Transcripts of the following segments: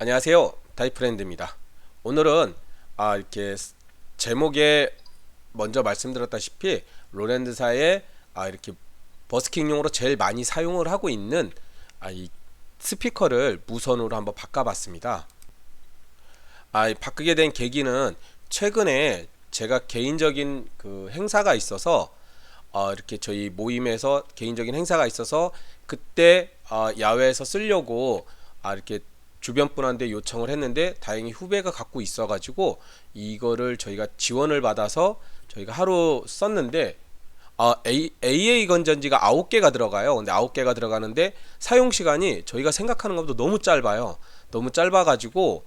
안녕하세요. 다이프렌드입니다. 오늘은 이렇게 제목에 먼저 말씀드렸다시피 로랜드사의 이렇게 버스킹용으로 제일 많이 사용을 하고 있는 이 스피커를 무선으로 한번 바꿔봤습니다. 바꾸게 된 계기는 최근에 제가 개인적인 그 행사가 있어서 이렇게 저희 모임에서 개인적인 행사가 있어서 그때 야외에서 쓰려고 이렇게 주변 분한테 요청을 했는데 다행히 후배가 갖고 있어가지고 이거를 저희가 지원을 받아서 저희가 하루 썼는데 AA 건전지가 9개가 들어가요. 근데 9개가 들어가는데 사용 시간이 저희가 생각하는 것보다 너무 짧아요. 너무 짧아가지고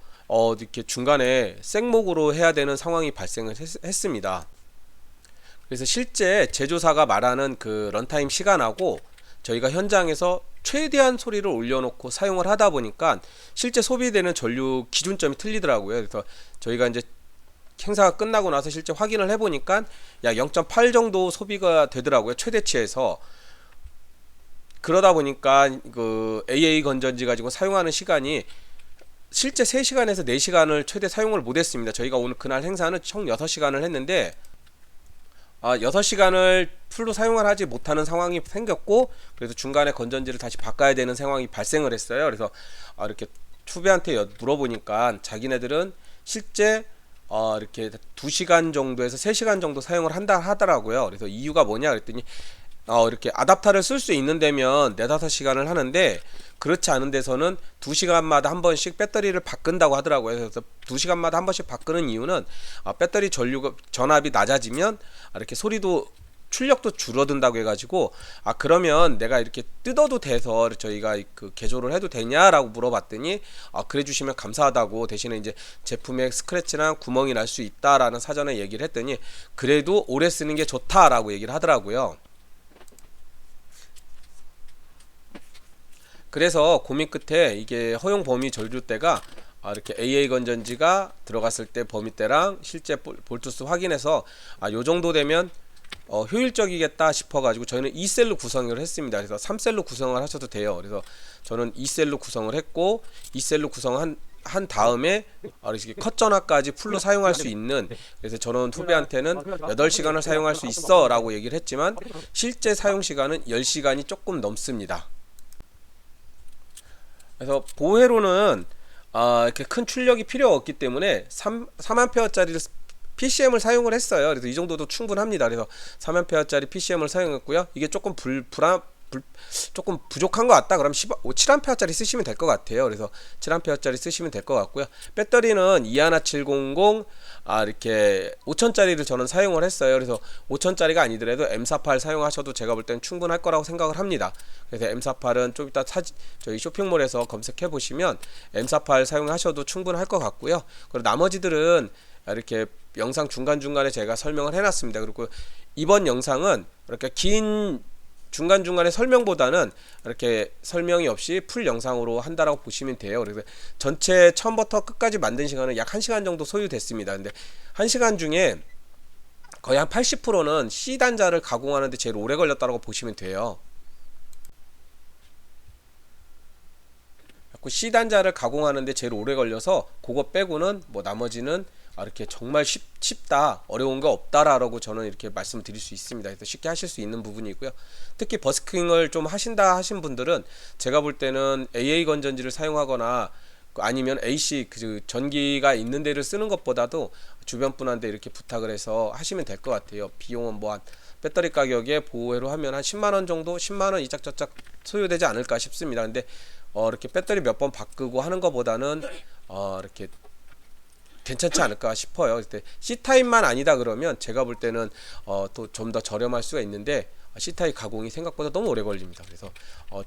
이렇게 중간에 생목으로 해야 되는 상황이 발생을 했습니다. 그래서 실제 제조사가 말하는 그 런타임 시간하고 저희가 현장에서 최대한 소리를 올려놓고 사용을 하다 보니까 실제 소비되는 전류 기준점이 틀리더라고요. 그래서 저희가 이제 행사가 끝나고 나서 실제 확인을 해보니까 약 0.8 정도 소비가 되더라고요. 최대치에서. 그러다 보니까 그 AA 건전지 가지고 사용하는 시간이 실제 3시간에서 4시간을 최대 사용을 못했습니다. 저희가 오늘 그날 행사는 총 6시간을 했는데 6시간을 풀로 사용을 하지 못하는 상황이 생겼고, 그래서 중간에 건전지를 다시 바꿔야 되는 상황이 발생을 했어요. 그래서 이렇게 후배한테 물어보니까 자기네들은 실제 이렇게 2시간 정도에서 3시간 정도 사용을 한다 하더라고요. 그래서 이유가 뭐냐 그랬더니 이렇게 아답터를 쓸 수 있는 데면 4-5시간을 하는데 그렇지 않은 데서는 2시간마다 한 번씩 배터리를 바꾼다고 하더라고요. 그래서 2시간마다 한 번씩 바꾸는 이유는 배터리 전압이 낮아지면 이렇게 소리도 출력도 줄어든다고 해가지고 그러면 내가 이렇게 뜯어도 돼서 저희가 그 개조를 해도 되냐라고 물어봤더니 그래 주시면 감사하다고, 대신에 이제 제품에 스크래치나 구멍이 날 수 있다라는 사전에 얘기를 했더니 그래도 오래 쓰는 게 좋다라고 얘기를 하더라고요. 그래서 고민 끝에 이게 허용 범위 전류대가 이렇게 AA 건전지가 들어갔을 때 범위대랑 실제 볼트수 확인해서 요 정도 되면 효율적이겠다 싶어가지고 저희는 2셀로 구성을 했습니다. 그래서 3셀로 구성을 하셔도 돼요. 그래서 저는 2셀로 구성을 했고 2셀로 구성한 다음에 이렇게 컷 전화까지 풀로 사용할 수 있는, 그래서 저는 후배한테는 8시간을 사용할 수 있어 라고 얘기를 했지만 실제 사용 시간은 10시간이 조금 넘습니다. 그래서 보회로는 이렇게 큰 출력이 필요 없기 때문에 3A짜리 PCM을 사용을 했어요. 그래서 이 정도도 충분합니다. 그래서 3A짜리 PCM을 사용했고요. 이게 조금 조금 부족한 것 같다. 그럼 7A짜리 쓰시면 될 것 같아요. 그래서 7A짜리 쓰시면 될 것 같고요. 배터리는 21700 이렇게 5000짜리를 저는 사용을 했어요. 그래서 5000짜리가 아니더라도 M48 사용하셔도 제가 볼 땐 충분할 거라고 생각을 합니다. 그래서 M48은 좀 이따 저희 쇼핑몰에서 검색해 보시면 M48 사용하셔도 충분할 것 같고요. 그리고 나머지들은 이렇게 영상 중간중간에 제가 설명을 해놨습니다. 그리고 이번 영상은 이렇게 긴 중간중간에 설명보다는 이렇게 설명이 없이 풀 영상으로 한다라고 보시면 돼요. 그래서 전체 처음부터 끝까지 만든 시간은 약 1시간 정도 소요됐습니다. 근데 1시간 중에 거의 한 80%는 C 단자를 가공하는데 제일 오래 걸렸다고 보시면 돼요. C 단자를 가공하는데 제일 오래 걸려서 그거 빼고는 뭐 나머지는 이렇게 정말 쉽다, 어려운 거 없다라고 저는 이렇게 말씀을 드릴 수 있습니다. 그래서 쉽게 하실 수 있는 부분이고요. 특히 버스킹을 좀 하신다 하신 분들은 제가 볼 때는 AA 건전지를 사용하거나 아니면 AC 그 전기가 있는 데를 쓰는 것보다도 주변 분한테 이렇게 부탁을 해서 하시면 될 것 같아요. 비용은 뭐 한 배터리 가격에 보호회로 하면 한 10만원 정도, 10만원 이짝저짝 소요되지 않을까 싶습니다. 근데 이렇게 배터리 몇 번 바꾸고 하는 것보다는 이렇게 괜찮지 않을까 싶어요. 그때 C타입만 아니다 그러면 제가 볼 때는 또 좀 더 저렴할 수가 있는데 C타입 가공이 생각보다 너무 오래 걸립니다. 그래서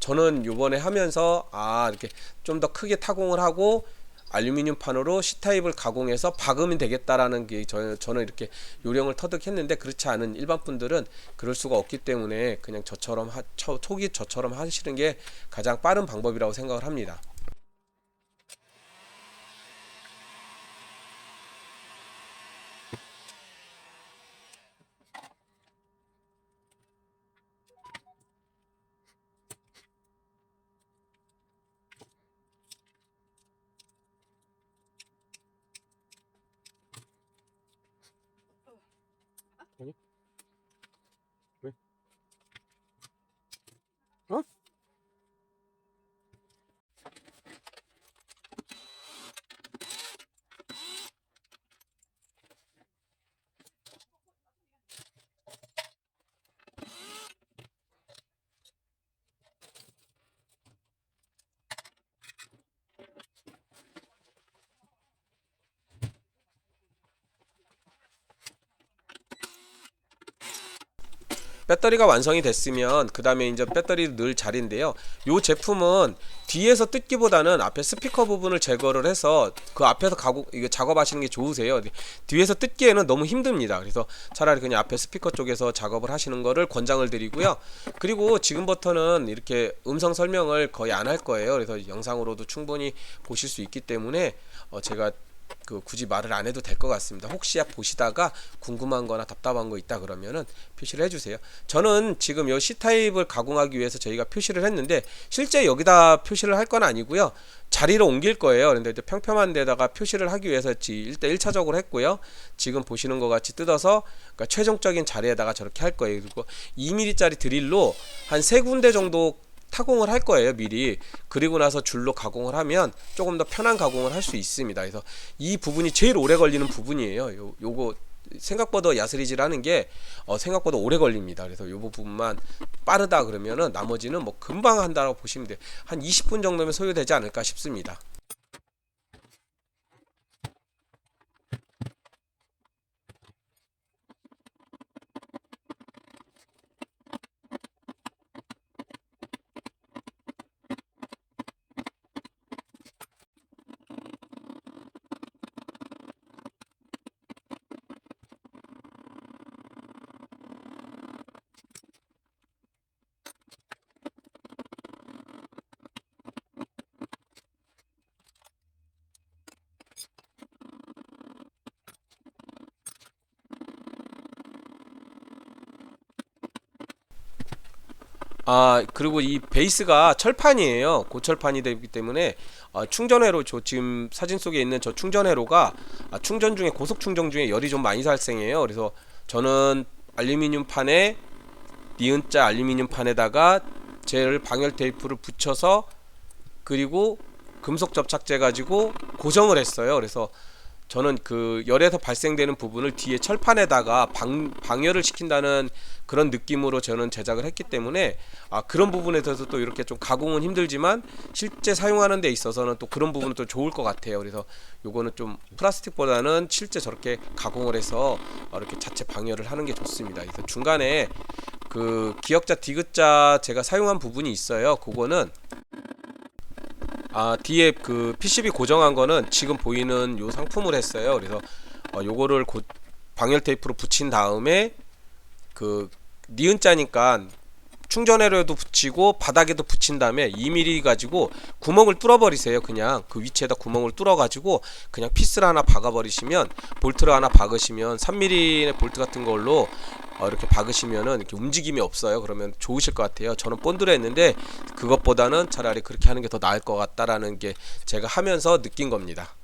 저는 요번에 하면서 이렇게 좀 더 크게 타공을 하고 알루미늄 판으로 C타입을 가공해서 박으면 되겠다라는 게 저는 이렇게 요령을 터득했는데, 그렇지 않은 일반 분들은 그럴 수가 없기 때문에 그냥 초기 저처럼 하시는 게 가장 빠른 방법이라고 생각을 합니다. 배터리가 완성이 됐으면 그 다음에 이제 배터리 넣을 자리인데요. 이 제품은 뒤에서 뜯기보다는 앞에 스피커 부분을 제거를 해서 그 앞에서 이거 작업하시는 게 좋으세요. 뒤에서 뜯기에는 너무 힘듭니다. 그래서 차라리 그냥 앞에 스피커 쪽에서 작업을 하시는 거를 권장을 드리고요. 그리고 지금부터는 이렇게 음성 설명을 거의 안 할 거예요. 그래서 영상으로도 충분히 보실 수 있기 때문에 제가 굳이 말을 안 해도 될 것 같습니다. 혹시 보시다가 궁금한 거나 답답한 거 있다 그러면은 표시를 해주세요. 저는 지금 요 C타입을 가공하기 위해서 저희가 표시를 했는데 실제 여기다 표시를 할 건 아니고요. 자리로 옮길 거예요. 그런데 평평한 데다가 표시를 하기 위해서 1차적으로 했고요. 지금 보시는 것 같이 뜯어서 그러니까 최종적인 자리에다가 저렇게 할 거예요. 그리고 2mm짜리 드릴로 한 3군데 정도 타공을 할 거예요 미리. 그리고 나서 줄로 가공을 하면 조금 더 편한 가공을 할 수 있습니다. 그래서 이 부분이 제일 오래 걸리는 부분이에요. 요거 생각보다 야스리질 하는 게 생각보다 오래 걸립니다. 그래서 요 부분만 빠르다 그러면은 나머지는 뭐 금방 한다고 보시면 돼요. 한 20분 정도면 소요되지 않을까 싶습니다. 그리고 이 베이스가 철판이에요. 고철판이 되기 때문에 충전회로 지금 사진 속에 있는 저 충전회로가 충전 중에 고속 충전 중에 열이 좀 많이 발생해요. 그래서 저는 알루미늄 판에 니은자 알루미늄 판에다가 젤 방열 테이프를 붙여서 그리고 금속 접착제 가지고 고정을 했어요. 그래서 저는 그 열에서 발생되는 부분을 뒤에 철판에다가 방열을 시킨다는 그런 느낌으로 저는 제작을 했기 때문에 그런 부분에 대해서 또 이렇게 좀 가공은 힘들지만 실제 사용하는 데 있어서는 또 그런 부분은 또 좋을 것 같아요. 그래서 요거는 좀 플라스틱보다는 실제 저렇게 가공을 해서 이렇게 자체 방열을 하는 게 좋습니다. 그래서 중간에 그 기역자 디귿자 제가 사용한 부분이 있어요. 그거는 뒤에 그 PCB 고정한 거는 지금 보이는 요 상품을 했어요. 그래서 요거를 방열 테이프로 붙인 다음에 그 니은자니까 충전회로에도 붙이고 바닥에도 붙인 다음에 2mm 가지고 구멍을 뚫어 버리세요. 그냥 그 위치에다 구멍을 뚫어 가지고 그냥 피스를 하나 박아 버리시면, 볼트를 하나 박으시면 3mm 볼트 같은 걸로 이렇게 박으시면은 이렇게 움직임이 없어요. 그러면 좋으실 것 같아요. 저는 본드를 했는데 그것보다는 차라리 그렇게 하는 게 더 나을 것 같다라는 게 제가 하면서 느낀 겁니다.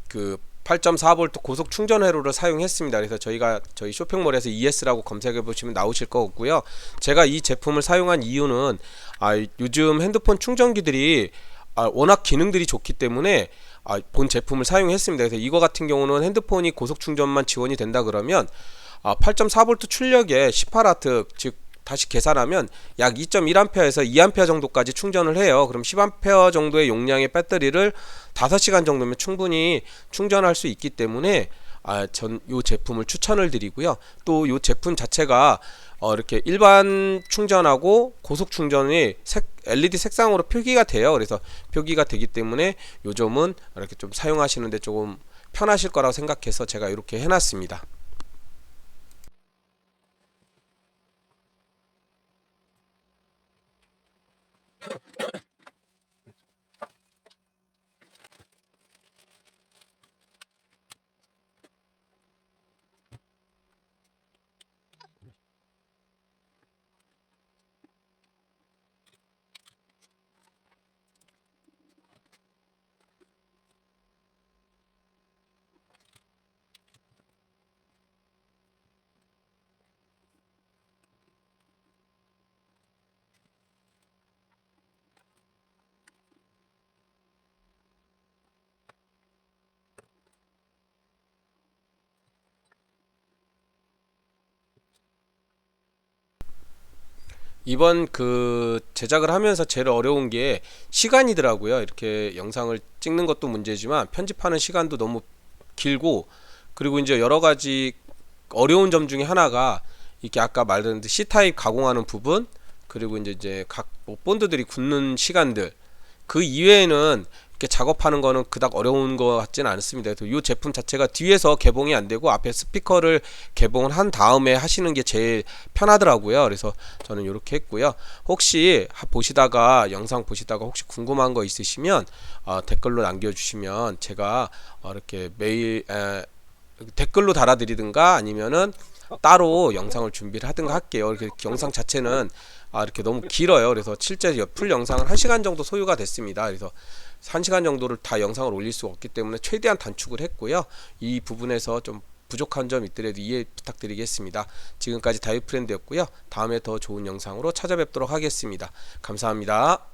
그 8.4V 고속 충전 회로를 사용했습니다. 그래서 저희 쇼핑몰에서 ES라고 검색해 보시면 나오실 거고요. 제가 이 제품을 사용한 이유는 요즘 핸드폰 충전기들이 워낙 기능들이 좋기 때문에 본 제품을 사용했습니다. 그래서 이거 같은 경우는 핸드폰이 고속 충전만 지원이 된다 그러면 8.4V 출력에 18W, 즉 다시 계산하면 약 2.1A에서 2A 정도까지 충전을 해요. 그럼 10A 정도의 용량의 배터리를 5시간 정도면 충분히 충전할 수 있기 때문에 전 이 제품을 추천을 드리고요. 또 이 제품 자체가 이렇게 일반 충전하고 고속 충전이 LED 색상으로 표기가 돼요. 그래서 표기가 되기 때문에 요 점은 이렇게 좀 사용하시는데 조금 편하실 거라고 생각해서 제가 이렇게 해놨습니다. 이번 그 제작을 하면서 제일 어려운 게 시간이더라고요. 이렇게 영상을 찍는 것도 문제지만 편집하는 시간도 너무 길고, 그리고 이제 여러 가지 어려운 점 중에 하나가 이렇게 아까 말했는데 C타입 가공하는 부분, 그리고 이제 각뭐 본드들이 굳는 시간들, 그 이외에는 이렇게 작업하는 거는 그닥 어려운 것 같지는 않습니다. 그래서 이 제품 자체가 뒤에서 개봉이 안 되고 앞에 스피커를 개봉을 한 다음에 하시는 게 제일 편하더라고요. 그래서 저는 이렇게 했고요. 혹시 보시다가 영상 보시다가 혹시 궁금한 거 있으시면 댓글로 남겨주시면 제가 이렇게 메일 댓글로 달아드리든가 아니면은 따로 영상을 준비를 하든가 할게요. 이렇게 영상 자체는 이렇게 너무 길어요. 그래서 실제 풀 영상은 1시간 정도 소요가 됐습니다. 그래서 1시간 정도를 다 영상을 올릴 수가 없기 때문에 최대한 단축을 했고요. 이 부분에서 좀 부족한 점 있더라도 이해 부탁드리겠습니다. 지금까지 다이프렌드였고요. 다음에 더 좋은 영상으로 찾아뵙도록 하겠습니다. 감사합니다.